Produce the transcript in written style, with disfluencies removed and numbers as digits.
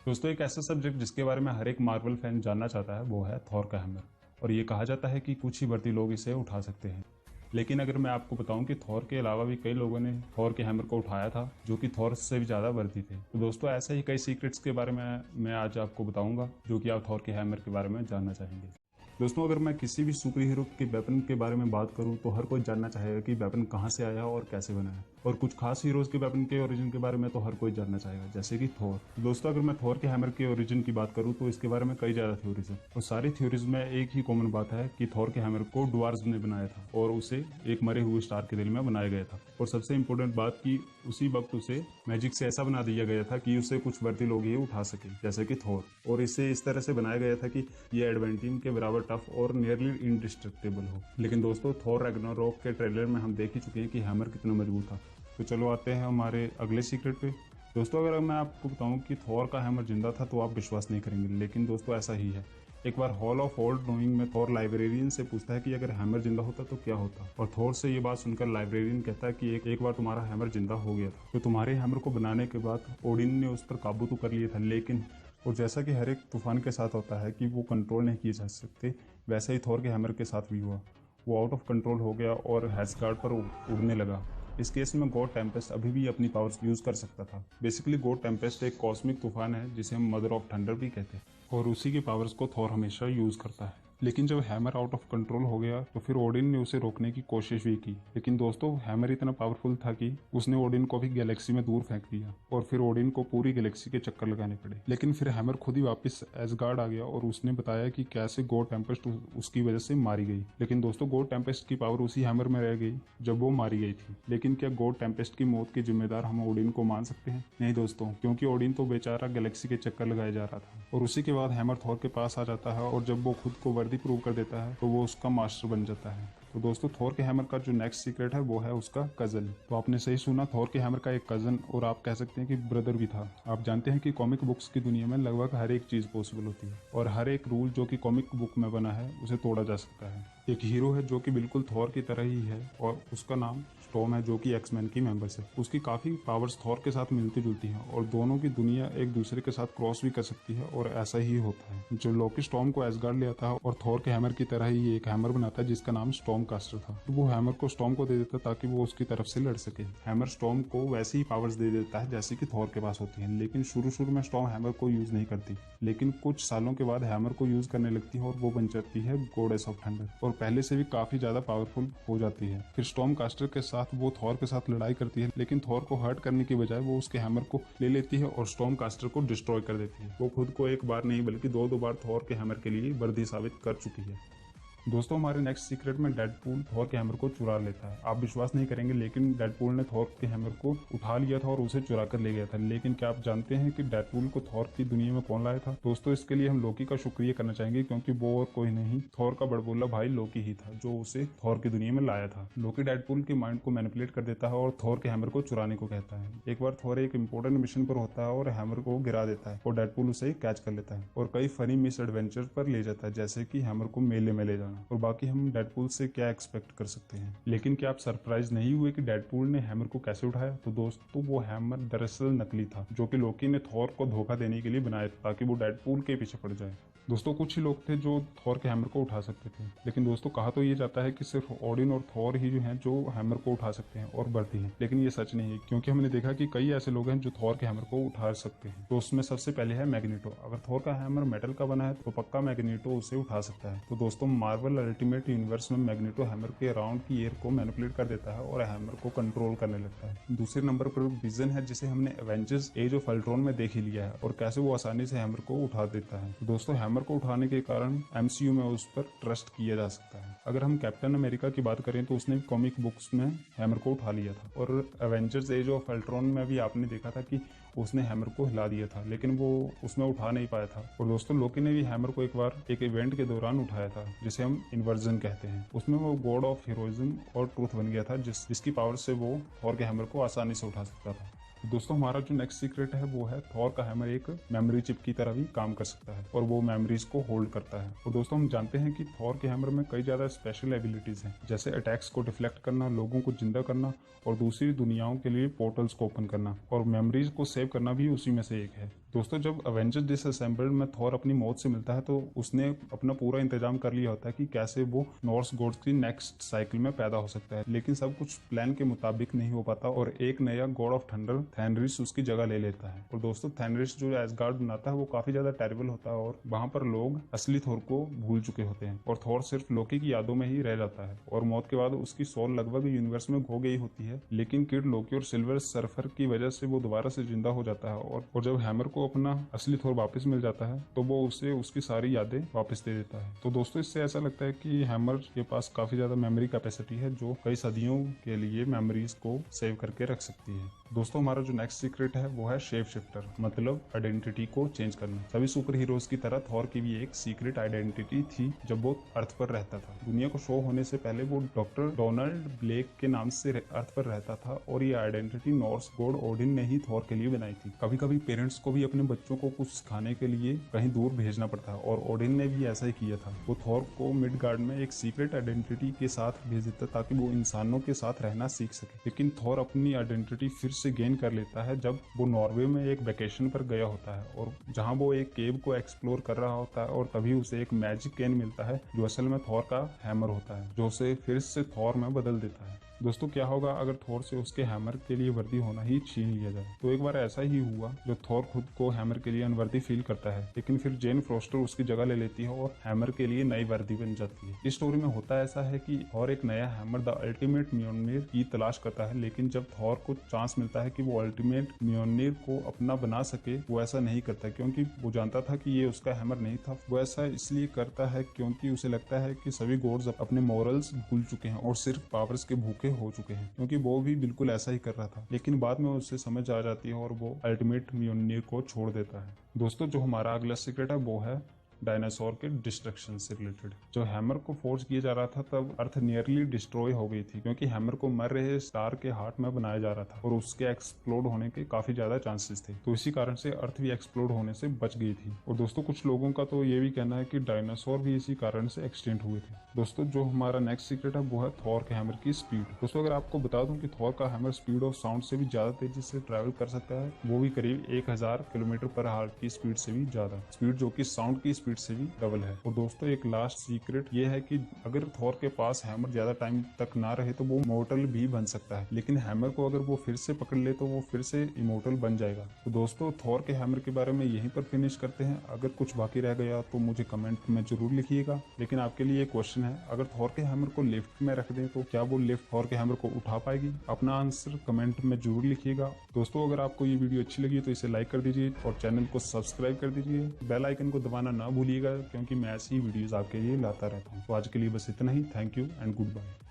दोस्तों एक ऐसा सब्जेक्ट जिसके बारे में हर एक मार्वल फैन जानना चाहता है वो है थॉर का हैमर। और ये कहा जाता है कि कुछ ही वर्दी लोग इसे उठा सकते हैं। लेकिन अगर मैं आपको बताऊं कि थॉर के अलावा भी कई लोगों ने थॉर के हैमर को उठाया था जो कि थॉर से भी ज़्यादा वर्दी थे। तो दोस्तों ऐसे ही कई सीक्रेट्स के बारे में मैं आज आपको बताऊंगा जो कि आप थॉर के हैमर के बारे में जानना चाहेंगे। दोस्तों अगर मैं किसी भी सुपर हीरो के वेपन के बारे में बात करूं तो हर कोई जानना चाहेगा कि वेपन कहां से आया और कैसे बना है। और कुछ खास हीरोज के वेपन के ओरिजिन के बारे में तो हर कोई जानना चाहेगा, जैसे कि थॉर। दोस्तों अगर मैं थॉर के हैमर के ओरिजिन की बात करूं तो इसके बारे में कई ज्यादा थ्योरीज है और सारी थ्योरीज में एक ही कॉमन बात है कि थॉर के हैमर को ड्वार्फ्स ने बनाया था और उसे एक मरे हुए स्टार के दिल में बनाया गया था। और सबसे इंपॉर्टेंट बात कि उसी वक्त उसे मैजिक से ऐसा बना दिया गया था कि उसे कुछ वर्दी लोग ही उठा सके, जैसे कि थॉर। और इसे इस तरह से बनाया गया था कि ये एडवेंटिन के बराबर टफ और नियरली इंडिस्ट्रक्टेबल हो। लेकिन दोस्तों थॉर रैग्नारोक के ट्रेलर में हम देख ही चुके हैं कि हैमर कितना मजबूत था। तो चलो आते हैं हमारे अगले सीक्रेट पे। दोस्तों अगर मैं आपको बताऊं कि थॉर का हैमर जिंदा था तो आप विश्वास नहीं करेंगे, लेकिन दोस्तों ऐसा ही है। एक बार हॉल ऑफ ओल्ड नोइंग में थॉर लाइब्रेरियन से पूछता है कि अगर हैमर जिंदा होता तो क्या होता। और थॉर से ये बात सुनकर लाइब्रेरियन कहता है कि एक बार तुम्हारा हैमर जिंदा हो गया था, तो तुम्हारे हैमर को बनाने के बाद ओडिन ने उस पर काबू तो कर लिया था, लेकिन और जैसा कि हर एक तूफान के साथ होता है कि वो कंट्रोल नहीं किए जा सकते, वैसे ही थॉर के हैमर के साथ भी हुआ। वो आउट ऑफ कंट्रोल हो गया और हेस्गार्ड पर उड़ने लगा। इस केस में गॉड टेम्पेस्ट अभी भी अपनी पावर्स यूज कर सकता था। बेसिकली गॉड टेम्पेस्ट एक कॉस्मिक तूफान है जिसे हम मदर ऑफ थंडर भी कहते हैं और उसी की पावर्स को थॉर हमेशा यूज करता है। लेकिन जब हैमर आउट ऑफ कंट्रोल हो गया तो फिर ओडिन ने उसे रोकने की कोशिश भी की, लेकिन दोस्तों हैमर इतना पावरफुल था कि उसने ओडिन को भी गैलेक्सी में दूर फेंक दिया और फिर ओडिन को पूरी गैलेक्सी के चक्कर लगाने पड़े। लेकिन फिर हैमर खुद ही वापस एसगार्ड आ गया और उसने बताया कि कैसे गॉड टेम्पेस्ट उसकी वजह से मारी गई। लेकिन दोस्तों गॉड टेम्पेस्ट की पावर उसी हैमर में रह गई जब वो मारी गई थी। लेकिन क्या गॉड टेम्पेस्ट की मौत के जिम्मेदार हम ओडिन को मान सकते हैं? नहीं दोस्तों, क्योंकि ओडिन तो बेचारा गैलेक्सी के चक्कर लगाया जा रहा था। और उसी के बाद हैमर थॉर के पास आ जाता है और जब वो खुद को वर्दी प्रूव कर देता है तो वो उसका मास्टर बन जाता है। तो दोस्तों थॉर के हैमर का जो नेक्स्ट सीक्रेट है वो है उसका कजन। तो आपने सही सुना, थॉर के हैमर का एक कजन और आप कह सकते हैं कि ब्रदर भी था। आप जानते हैं कि कॉमिक बुक्स की दुनिया में लगभग हर एक चीज पॉसिबल होती है और हर एक रूल जो कि कॉमिक बुक में बना है उसे तोड़ा जा सकता है। एक हीरो है जो कि बिल्कुल थॉर की तरह ही है और उसका नाम स्टॉर्म है, जो कि एक्समैन की मेंबर्स है। उसकी काफी पावर्स थॉर के साथ मिलती जुलती हैं और दोनों की दुनिया एक दूसरे के साथ क्रॉस भी कर सकती है और ऐसा ही होता है। जो लोकी स्टॉर्म को एसगार्ड ले आता है और थॉर के हैमर की तरह ही एक हैमर बनाता है जिसका नाम स्टॉर्म कास्टर था। तो वो हैमर को स्टॉर्म को दे देता ताकि वो उसकी तरफ से लड़ सके। हैमर स्टॉर्म को वैसी ही पावर्स दे देता है जैसे कि थॉर के पास होती है, लेकिन शुरू में स्टॉर्म हैमर को यूज नहीं करती। लेकिन कुछ सालों के बाद हैमर को यूज करने लगती है और वो बन जाती है गॉडेस ऑफ थंडर और पहले से भी काफी ज्यादा पावरफुल हो जाती है। फिर स्टॉर्म कास्टर के साथ वो थॉर के साथ लड़ाई करती है, लेकिन थॉर को हर्ट करने की बजाय वो उसके हैमर को ले लेती है और स्टॉर्म कास्टर को डिस्ट्रॉय कर देती है। वो खुद को एक बार नहीं बल्कि दो बार थॉर के हैमर के लिए वर्दी साबित कर चुकी है। दोस्तों हमारे नेक्स्ट सीक्रेट में डेडपूल थॉर के हैमर को चुरा लेता है। आप विश्वास नहीं करेंगे, लेकिन डेडपूल ने थॉर के हैमर को उठा लिया था और उसे चुरा कर ले गया था। लेकिन क्या आप जानते हैं कि डेडपूल को थॉर की दुनिया में कौन लाया था? दोस्तों इसके लिए हम लोकी का शुक्रिया करना चाहेंगे, क्योंकि वो और कोई नहीं, थॉर का बड़बोला भाई लोकी ही था जो उसे थॉर की दुनिया में लाया था। लोकी डेडपूल के माइंड को मैनिपुलेट कर देता है और थॉर के हैमर को चुराने को कहता है। एक बार थॉर एक इंपॉर्टेंट मिशन पर होता है और हैमर को गिरा देता है और डेडपूल उसे कैच कर लेता है और कई फनी मिस एडवेंचर पर ले जाता है, जैसे कि हैमर को मेले में ले जाना। और बाकी हम डेडपूल से क्या एक्सपेक्ट कर सकते हैं। लेकिन क्या आप सरप्राइज नहीं हुए कि डेडपूल ने हैमर को कैसे उठाया? तो दोस्तों वो हैमर दरअसल नकली था जो कि लोकी ने थॉर को धोखा देने के लिए बनाया था ताकि वो डेडपूल के पीछे पड़ जाए। दोस्तों कुछ ही लोग थे जो थॉर के हैमर को उठा सकते थे, लेकिन दोस्तों कहा तो ये जाता है कि सिर्फ ओडिन और थॉर ही जो हैं जो हैमर को उठा सकते हैं और बढ़ती हैं, लेकिन ये सच नहीं है, क्योंकि हमने देखा कि कई ऐसे लोग हैं जो थॉर के हैमर को उठा सकते हैं। तो उसमें सबसे पहले है मैग्नेटो। अगर थॉर का हैमर मेटल का बना है तो पक्का मैग्नेटो उसे उठा सकता है। तो दोस्तों मार्वल अल्टीमेट यूनिवर्स में मैग्नेटो हैमर के अराउंड की एयर को मैनिपुलेट कर देता है और हैमर को कंट्रोल करने लगता है। दूसरे नंबर पर विजन है, जिसे हमने एवेंजर्स एज ऑफ अल्ट्रॉन में देख ही लिया है और कैसे वो आसानी से हैमर को उठा देता है। तो दोस्तों हैमर को उठाने के कारण एमसीयू में उस पर ट्रस्ट किया जा सकता है। अगर हम कैप्टन अमेरिका की बात करें तो उसने कॉमिक बुक्स में हैमर को उठा लिया था और एवेंजर्स एज ऑफ अल्ट्रॉन में भी आपने देखा था कि उसने हैमर को हिला दिया था, लेकिन वो उसमें उठा नहीं पाया था। और दोस्तों लोकी ने भी हैमर को एक बार एक इवेंट के दौरान उठाया था जिसे हम इन्वर्जन कहते हैं। उसमें वो गॉड ऑफ हीरोइज्म और ट्रूथ बन गया था जिसकी पावर से वो थॉर के हैमर को आसानी से उठा सकता था। दोस्तों हमारा जो नेक्स्ट सीक्रेट है वो है थॉर का हैमर एक मेमोरी चिप की तरह भी काम कर सकता है और वो मेमोरीज को होल्ड करता है। और दोस्तों हम जानते हैं कि थॉर के हैमर में कई ज्यादा स्पेशल एबिलिटीज हैं, जैसे अटैक्स को डिफ्लेक्ट करना, लोगों को जिंदा करना और दूसरी दुनियाओं के लिए पोर्टल्स को ओपन करना, और मेमोरीज को सेव करना भी उसी में से एक है। दोस्तों जब अवेंजर्स डिसअसेंबल्ड में थॉर अपनी मौत से मिलता है तो उसने अपना पूरा इंतजाम कर लिया होता है कि कैसे वो नॉर्स गॉड्स की नेक्स्ट साइकिल में पैदा हो सकता है, लेकिन सब कुछ प्लान के मुताबिक नहीं हो पाता और एक नया गॉड ऑफ थंडर थेनरिस उसकी जगह ले लेता है। और दोस्तों थेनरिस जो एसगार्ड बनाता है वो काफी ज्यादा टेरिबल होता है और वहां पर लोग असली थॉर को भूल चुके होते हैं और थॉर सिर्फ लोकी की यादों में ही रह जाता है और मौत के बाद उसकी सोल लगभग यूनिवर्स में खो गई होती है, लेकिन किड लोकी और सिल्वर सर्फर की वजह से वो दोबारा से जिंदा हो जाता है और जब हैमर को अपना असली थॉर वापस मिल जाता है तो वो उसे उसकी सारी यादें वापस दे देता है। तो दोस्तों इससे ऐसा लगता है कि हैमर के पास काफी ज्यादा मेमोरी कैपेसिटी है जो कई सदियों के लिए मेमोरीज को सेव करके रख सकती है। दोस्तों हमारा जो नेक्स्ट सीक्रेट है वो है शेप शिफ्टर, मतलब आइडेंटिटी को चेंज करना। सभी सुपर हीरोज की तरह थॉर की भी एक सीक्रेट आइडेंटिटी थी जब वो अर्थ पर रहता था। दुनिया को शो होने से पहले वो डॉक्टर डोनाल्ड ब्लेक के नाम से अर्थ पर रहता था और ये आइडेंटिटी नॉर्स गॉड ओडिन ने ही थॉर के लिए बनाई थी। कभी कभी पेरेंट्स को भी अपने बच्चों को कुछ सिखाने के लिए कहीं दूर भेजना पड़ता है और ओडिन ने भी ऐसा ही किया था। वो थॉर को मिडगार्ड में एक सीक्रेट आइडेंटिटी के साथ भेज देता ताकि वो इंसानों के साथ रहना सीख सके, लेकिन थॉर अपनी आइडेंटिटी फिर से गेन कर लेता है जब वो नॉर्वे में एक वेकेशन पर गया होता है और जहां वो एक केव को एक्सप्लोर कर रहा होता है और तभी उसे एक मैजिक कैन मिलता है जो असल में थॉर का हैमर होता है, जो उसे फिर से थॉर में बदल देता है। दोस्तों क्या होगा अगर थॉर से उसके हैमर के लिए वर्दी होना ही छीन लिया जाए? तो एक बार ऐसा ही हुआ जो थॉर खुद को हैमर के लिए अनवर्दी फील करता है, लेकिन फिर जेन फ्रोस्टर उसकी जगह ले लेती है और हैमर के लिए नई वर्दी बन जाती है। इस स्टोरी में होता ऐसा है कि थॉर एक नया हैमर द अल्टीमेट म्योल्निर की तलाश करता है, लेकिन जब थॉर को चांस मिलता है कि वो अल्टीमेट म्योल्निर को अपना बना सके, वो ऐसा नहीं करता क्योंकि वो जानता था कि ये उसका हैमर नहीं था। वो ऐसा इसलिए करता है क्योंकि उसे लगता है कि सभी गॉड्स अपने मॉरल्स भूल चुके हैं और सिर्फ पावर्स के भूखे हो चुके हैं, क्योंकि वो भी बिल्कुल ऐसा ही कर रहा था। लेकिन बाद में उसे समझ आ जाती है और वो अल्टीमेट म्योल्निर को छोड़ देता है। दोस्तों जो हमारा अगला सीक्रेट है वो है डायनासोर के डिस्ट्रक्शन से रिलेटेड। जो हैमर को फोर्स किया जा रहा था तब अर्थ नियरली डिस्ट्रॉय हो गई थी क्योंकि हैमर को मर रहे स्टार के हार्ट में बनाया जा रहा था और उसके एक्सप्लोड होने के काफी ज्यादा चांसेस थे, तो इसी कारण से अर्थ भी एक्सप्लोड होने से बच गई थी। और दोस्तों कुछ लोगों का तो ये भी कहना है कि डायनासोर भी इसी कारण से एक्सटिंक्ट हुए थे। दोस्तों जो हमारा नेक्स्ट सीक्रेट है वो है थॉर के हैमर की स्पीड। दोस्तों अगर आपको बता दूं कि थॉर का हैमर स्पीड ऑफ साउंड से भी ज्यादा तेजी से ट्रैवल कर सकता है, वो भी करीब 1000 किलोमीटर पर आवर की स्पीड से भी ज्यादा, स्पीड जो कि साउंड की स्पीड से भी डबल है। और दोस्तों एक लास्ट सीक्रेट ये है कि अगर थॉर के पास हैमर ज्यादा टाइम तक ना रहे तो वो इमोर्टल भी बन सकता है, लेकिन हैमर को अगर वो फिर से पकड़ ले तो वो फिर से इमोर्टल बन जाएगा। तो दोस्तों थॉर के हैमर के बारे में यहीं पर फिनिश करते हैं। अगर कुछ बाकी रह गया तो मुझे कमेंट में जरूर लिखिएगा। लेकिन आपके लिए एक क्वेश्चन है, अगर थॉर के हैमर को लिफ्ट में रख दें तो क्या वो लिफ्ट थॉर के हैमर को उठा पाएगी? अपना आंसर कमेंट में जरूर लिखिएगा। दोस्तों अगर आपको ये वीडियो अच्छी लगी तो इसे लाइक कर दीजिए और चैनल को सब्सक्राइब कर दीजिए। बेल आइकन को दबाना ना भूलिएगा क्योंकि मैं ऐसी वीडियोस आपके लिए लाता रहता हूँ। तो आज के लिए बस इतना ही। Thank you and good bye.